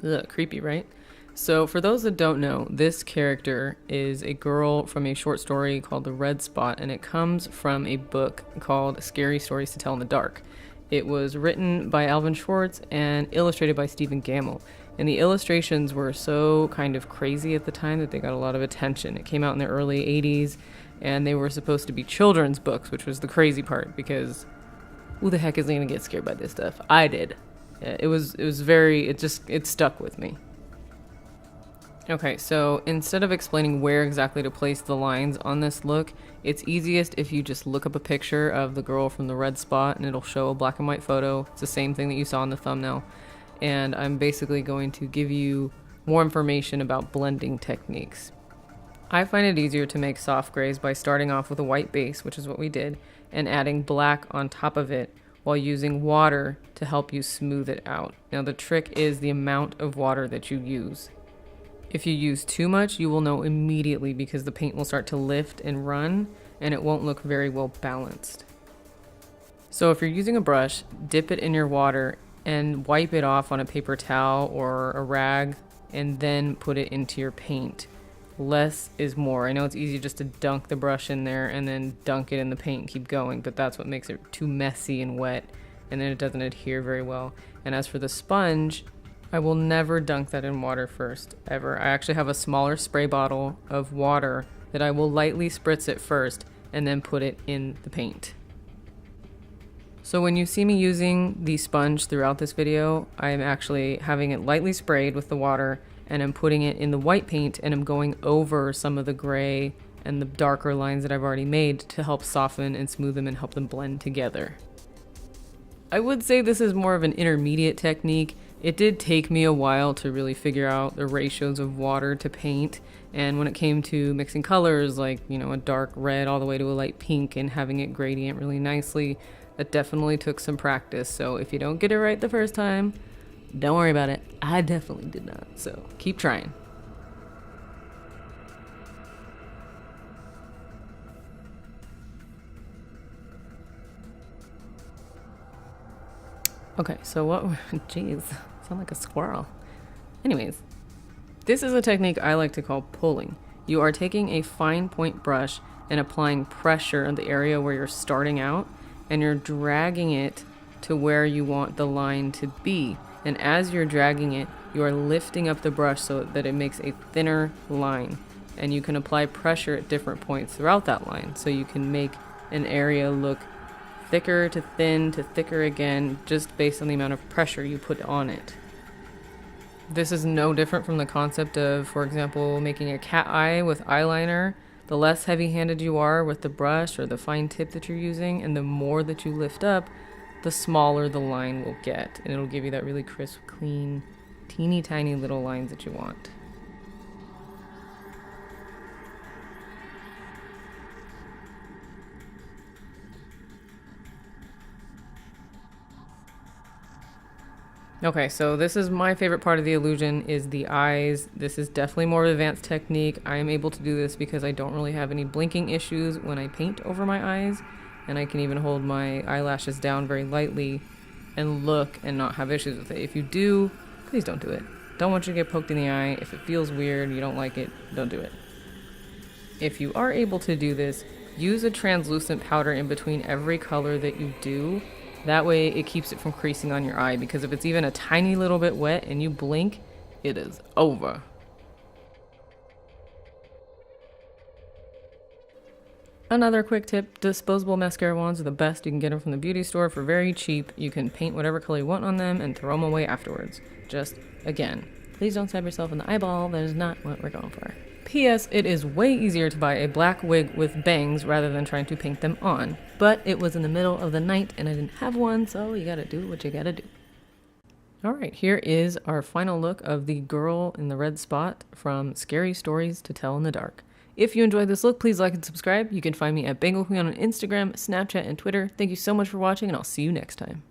Ugh, creepy, right? So for those that don't know, this character is a girl from a short story called The Red Spot, and it comes from a book called Scary Stories to Tell in the Dark. It was written by Alvin Schwartz and illustrated by Stephen Gammell. And the illustrations were so kind of crazy at the time that they got a lot of attention. It came out in the early 80s, and they were supposed to be children's books, which was the crazy part, because who the heck is going to get scared by this stuff? I did. It stuck with me. Okay, so instead of explaining where exactly to place the lines on this look, it's easiest if you just look up a picture of the girl from The Red Spot and it'll show a black and white photo. It's the same thing that you saw in the thumbnail. And I'm basically going to give you more information about blending techniques. I find it easier to make soft grays by starting off with a white base, which is what we did, and adding black on top of it while using water to help you smooth it out. Now the trick is the amount of water that you use. If you use too much, you will know immediately because the paint will start to lift and run and it won't look very well balanced. So if you're using a brush, dip it in your water and wipe it off on a paper towel or a rag and then put it into your paint. Less is more. I know it's easy just to dunk the brush in there and then dunk it in the paint and keep going, but that's what makes it too messy and wet, and then it doesn't adhere very well. And as for the sponge, I will never dunk that in water first, ever. I actually have a smaller spray bottle of water that I will lightly spritz it first and then put it in the paint. So when you see me using the sponge throughout this video, I am actually having it lightly sprayed with the water and I'm putting it in the white paint and I'm going over some of the gray and the darker lines that I've already made to help soften and smooth them and help them blend together. I would say this is more of an intermediate technique. It did take me a while to really figure out the ratios of water to paint, and when it came to mixing colors like, a dark red all the way to a light pink and having it gradient really nicely, that definitely took some practice. So if you don't get it right the first time, don't worry about it. I definitely did not, so keep trying. Okay, so jeez, sound like a squirrel. Anyways, this is a technique I like to call pulling. You are taking a fine point brush and applying pressure in the area where you're starting out, and you're dragging it to where you want the line to be. And as you're dragging it, you are lifting up the brush so that it makes a thinner line. And you can apply pressure at different points throughout that line, so you can make an area look thicker to thin to thicker again, just based on the amount of pressure you put on it. This is no different from the concept of, for example, making a cat eye with eyeliner. The less heavy-handed you are with the brush or the fine tip that you're using, and the more that you lift up, the smaller the line will get, and it'll give you that really crisp, clean, teeny tiny little lines that you want. Okay, so this is my favorite part of the illusion, is the eyes. This is definitely more advanced technique. I am able to do this because I don't really have any blinking issues when I paint over my eyes, and I can even hold my eyelashes down very lightly and look and not have issues with it. If you do, please don't do it. Don't want you to get poked in the eye. If it feels weird, you don't like it, don't do it. If you are able to do this, use a translucent powder in between every color that you do. That way it keeps it from creasing on your eye, because if it's even a tiny little bit wet and you blink, it is over. Another quick tip, disposable mascara wands are the best. You can get them from the beauty store for very cheap. You can paint whatever color you want on them and throw them away afterwards. Just, again, please don't stab yourself in the eyeball. That is not what we're going for. P.S. It is way easier to buy a black wig with bangs rather than trying to paint them on. But it was in the middle of the night and I didn't have one, so you gotta do what you gotta do. Alright, here is our final look of the girl in the red spot from Scary Stories to Tell in the Dark. If you enjoyed this look, please like and subscribe. You can find me at Bengal Queen on Instagram, Snapchat, and Twitter. Thank you so much for watching, and I'll see you next time.